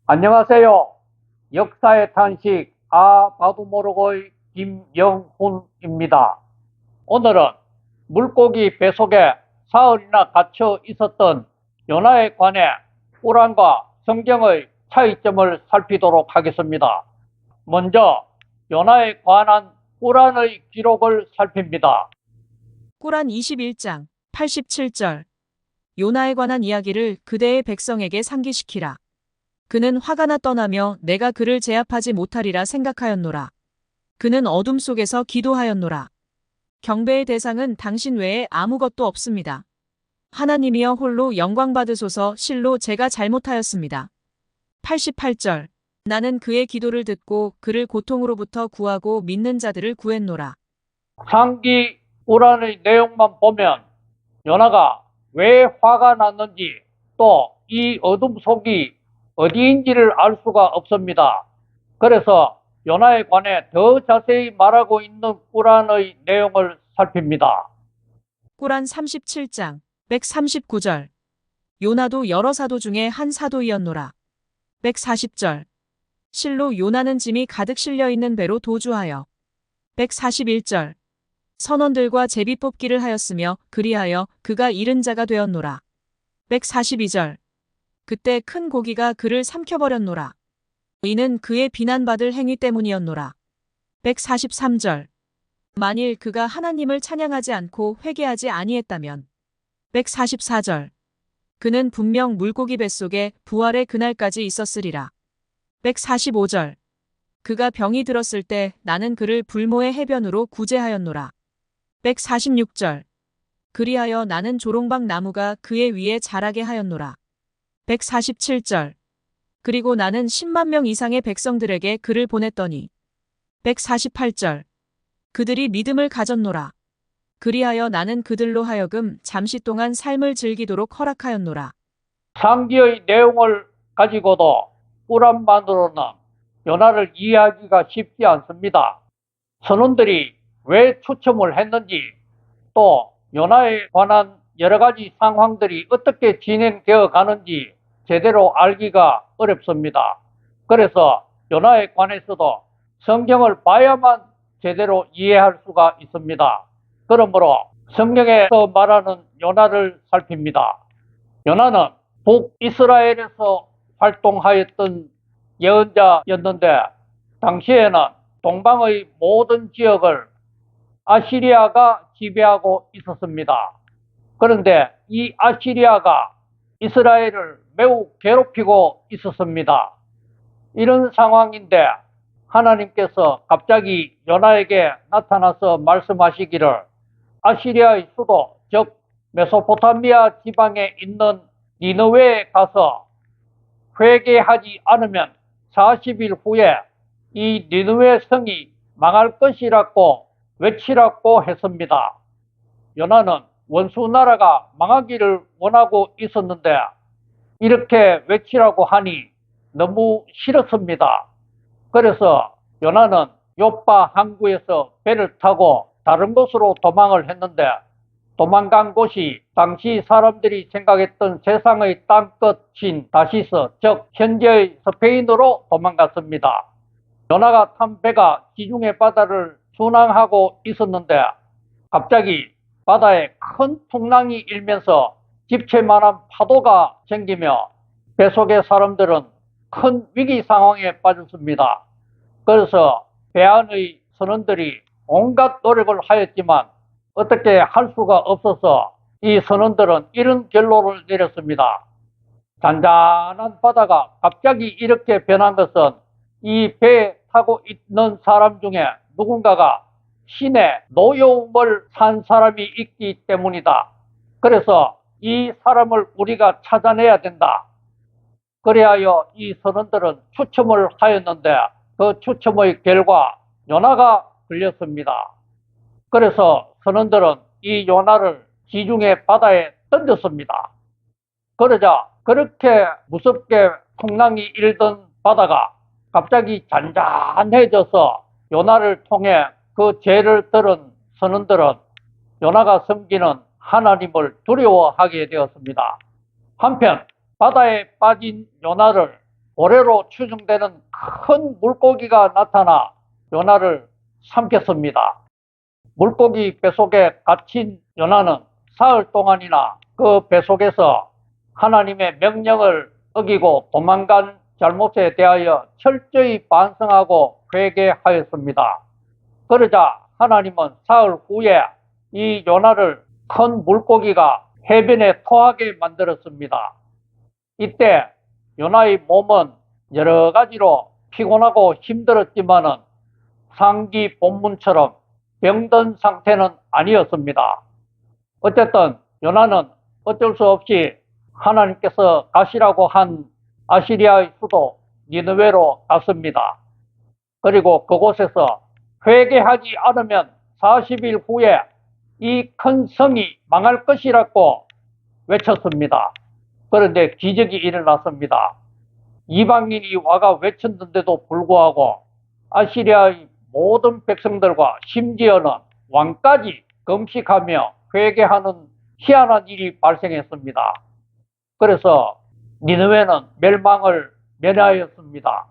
안녕하세요. 역사의 탄식 봐도 모르고의 김영훈입니다. 오늘은 물고기 뱃속에 사흘이나 갇혀 있었던 요나에 관해 꾸란과 성경의 차이점을 살피도록 하겠습니다. 먼저 요나에 관한 꾸란의 기록을 살핍니다. 꾸란 21장 87절 요나에 관한 이야기를 그대의 백성에게 상기시키라. 그는 화가 나 떠나며 내가 그를 제압하지 못하리라 생각하였노라. 그는 어둠 속에서 기도하였노라. 경배의 대상은 당신 외에 아무것도 없습니다. 하나님이여 홀로 영광 받으소서. 실로 제가 잘못하였습니다. 88절 나는 그의 기도를 듣고 그를 고통으로부터 구하고 믿는 자들을 구했노라. 상기 꾸란의 내용만 보면 요나가 왜 화가 났는지 또 이 어둠 속이 어디인지를 알 수가 없습니다. 그래서 요나에 관해 더 자세히 말하고 있는 꾸란의 내용을 살핍니다. 꾸란 37장 139절 요나도 여러 사도 중에 한 사도이었노라. 140절 실로 요나는 짐이 가득 실려 있는 배로 도주하여 141절 선원들과 제비 뽑기를 하였으며 그리하여 그가 잃은 자가 되었노라. 142절 그때 큰 고기가 그를 삼켜버렸노라. 이는 그의 비난받을 행위 때문이었노라. 143절 만일 그가 하나님을 찬양하지 않고 회개하지 아니했다면 144절 그는 분명 물고기 뱃속에 부활의 그날까지 있었으리라. 145절 그가 병이 들었을 때 나는 그를 불모의 해변으로 구제하였노라. 146절 그리하여 나는 조롱박 나무가 그의 위에 자라게 하였노라. 147절 그리고 나는 10만 명 이상의 백성들에게 그를 보냈더니 148절 그들이 믿음을 가졌노라. 그리하여 나는 그들로 하여금 잠시 동안 삶을 즐기도록 허락하였노라. 상기의 내용을 가지고도 꾸란만으로는 요나를 이해하기가 쉽지 않습니다. 선원들이 왜 추첨을 했는지 또 요나에 관한 여러 가지 상황들이 어떻게 진행되어 가는지 제대로 알기가 어렵습니다. 그래서 요나에 관해서도 성경을 봐야만 제대로 이해할 수가 있습니다. 그러므로 성경에서 말하는 요나를 살핍니다. 요나는 북이스라엘에서 활동하였던 예언자였는데 당시에는 동방의 모든 지역을 아시리아가 지배하고 있었습니다. 그런데 이 아시리아가 이스라엘을 매우 괴롭히고 있었습니다. 이런 상황인데 하나님께서 갑자기 요나에게 나타나서 말씀하시기를 아시리아의 수도 즉 메소포타미아 지방에 있는 니느웨에 가서 회개하지 않으면 40일 후에 이 니느웨 성이 망할 것이라고 외치라고 했습니다. 요나는 원수 나라가 망하기를 원하고 있었는데 이렇게 외치라고 하니 너무 싫었습니다. 그래서 요나는 요파 항구에서 배를 타고 다른 곳으로 도망을 했는데 도망간 곳이 당시 사람들이 생각했던 세상의 땅끝인 다시스, 즉 현재의 스페인으로 도망갔습니다. 요나가 탄 배가 지중해 바다를 순항하고 있었는데 갑자기 바다에 큰 풍랑이 일면서 집채만한 파도가 생기며 배 속의 사람들은 큰 위기 상황에 빠졌습니다. 그래서 배 안의 선원들이 온갖 노력을 하였지만 어떻게 할 수가 없어서 이 선원들은 이런 결론을 내렸습니다. 잔잔한 바다가 갑자기 이렇게 변한 것은 이 배에 타고 있는 사람 중에 누군가가 신의 노여움을 산 사람이 있기 때문이다. 그래서 이 사람을 우리가 찾아내야 된다. 그리하여 이 선원들은 추첨을 하였는데 그 추첨의 결과 요나가 걸렸습니다. 그래서 선원들은 이 요나를 지중해 바다에 던졌습니다. 그러자 그렇게 무섭게 풍랑이 일던 바다가 갑자기 잔잔해져서 요나를 통해 그 죄를 들은 선원들은 요나가 섬기는 하나님을 두려워하게 되었습니다. 한편 바다에 빠진 요나를 고래로 추정되는 큰 물고기가 나타나 요나를 삼켰습니다. 물고기 뱃속에 갇힌 요나는 사흘 동안이나 그 뱃속에서 하나님의 명령을 어기고 도망간 잘못에 대하여 철저히 반성하고 회개하였습니다. 그러자 하나님은 사흘 후에 이 요나를 큰 물고기가 해변에 토하게 만들었습니다. 이때 요나의 몸은 여러 가지로 피곤하고 힘들었지만은 상기 본문처럼 병든 상태는 아니었습니다. 어쨌든 요나는 어쩔 수 없이 하나님께서 가시라고 한 아시리아의 수도 니느웨로 갔습니다. 그리고 그곳에서 회개하지 않으면 40일 후에 이 큰 성이 망할 것이라고 외쳤습니다. 그런데 기적이 일어났습니다. 이방인이 와가 외쳤는데도 불구하고 아시리아의 모든 백성들과 심지어는 왕까지 금식하며 회개하는 희한한 일이 발생했습니다. 그래서 니느웨는 멸망을 면하였습니다.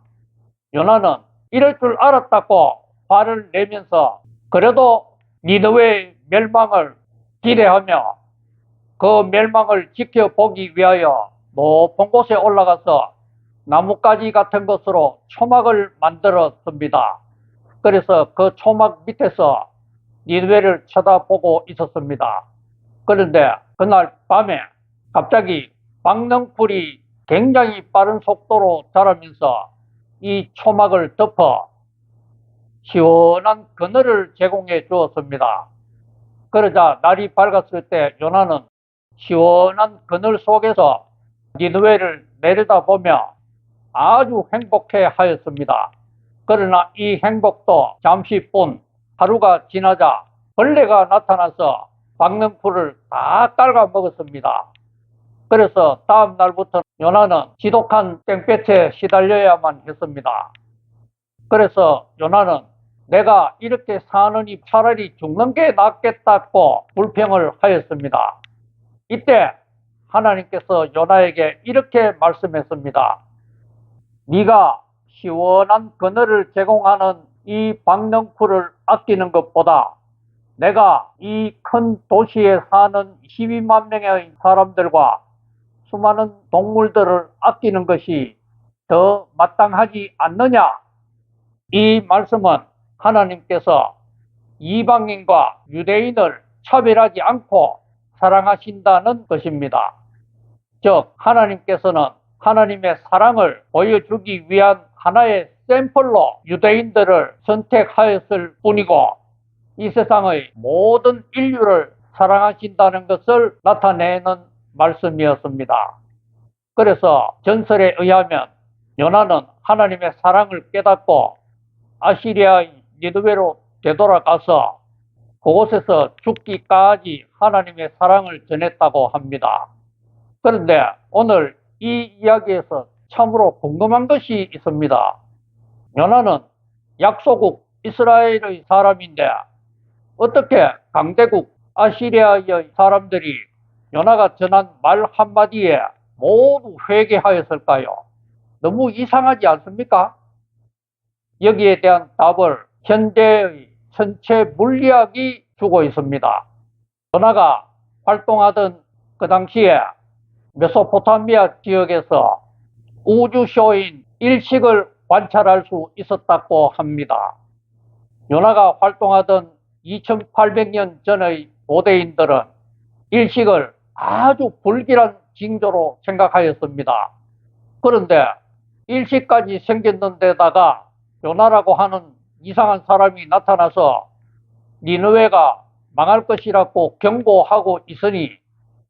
요나는 이럴 줄 알았다고 화를 내면서 그래도 니느웨의 멸망을 기대하며 그 멸망을 지켜보기 위하여 높은 곳에 올라가서 나뭇가지 같은 것으로 초막을 만들었습니다. 그래서 그 초막 밑에서 니느웨를 쳐다보고 있었습니다. 그런데 그날 밤에 갑자기 박능풀이 굉장히 빠른 속도로 자라면서 이 초막을 덮어 시원한 그늘을 제공해 주었습니다. 그러자 날이 밝았을 때 요나는 시원한 그늘 속에서 니느웨를 내려다보며 아주 행복해 하였습니다. 그러나 이 행복도 잠시뿐. 하루가 지나자 벌레가 나타나서 박능풀을 다 깔아 먹었습니다. 그래서 다음 날부터 요나는 지독한 땡볕에 시달려야만 했습니다. 그래서 요나는 내가 이렇게 사느니 차라리 죽는 게 낫겠다고 불평을 하였습니다. 이때 하나님께서 요나에게 이렇게 말씀했습니다. 네가 시원한 그늘을 제공하는 이 박능풀을 아끼는 것보다 내가 이 큰 도시에 사는 12만 명의 사람들과 수많은 동물들을 아끼는 것이 더 마땅하지 않느냐? 이 말씀은 하나님께서 이방인과 유대인을 차별하지 않고 사랑하신다는 것입니다. 즉 하나님께서는 하나님의 사랑을 보여주기 위한 하나의 샘플로 유대인들을 선택하였을 뿐이고 이 세상의 모든 인류를 사랑하신다는 것을 나타내는 말씀이었습니다. 그래서 전설에 의하면 요나는 하나님의 사랑을 깨닫고 아시리아의 니느웨로 되돌아가서 그곳에서 죽기까지 하나님의 사랑을 전했다고 합니다. 그런데 오늘 이 이야기에서 참으로 궁금한 것이 있습니다. 요나는 약소국 이스라엘의 사람인데 어떻게 강대국 아시리아의 사람들이 요나가 전한 말 한마디에 모두 회개하였을까요? 너무 이상하지 않습니까? 여기에 대한 답을 현대의 천체 물리학이 주고 있습니다. 요나가 활동하던 그 당시에 메소포타미아 지역에서 우주쇼인 일식을 관찰할 수 있었다고 합니다. 요나가 활동하던 2800년 전의 고대인들은 일식을 아주 불길한 징조로 생각하였습니다. 그런데 일식까지 생겼는데다가 요나라고 하는 이상한 사람이 나타나서 니느웨가 망할 것이라고 경고하고 있으니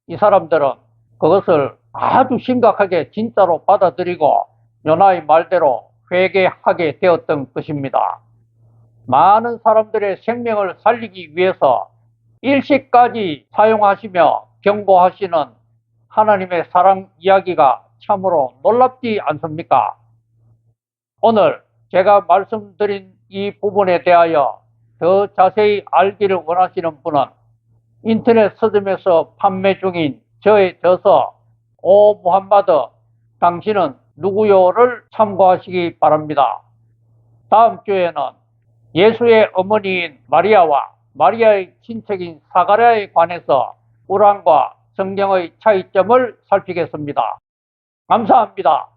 이 사람들은 그것을 아주 심각하게 진짜로 받아들이고 요나의 말대로 회개하게 되었던 것입니다. 많은 사람들의 생명을 살리기 위해서 일식까지 사용하시며 경고하시는 하나님의 사랑 이야기가 참으로 놀랍지 않습니까? 오늘 제가 말씀드린 이 부분에 대하여 더 자세히 알기를 원하시는 분은 인터넷 서점에서 판매 중인 저의 저서 오 무함마드 당신은 누구요를 참고하시기 바랍니다. 다음 주에는 예수의 어머니인 마리아와 마리아의 친척인 사가랴에 관해서 우란과 성경의 차이점을 살피겠습니다. 감사합니다.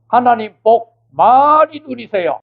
하나님 복 많이 누리세요.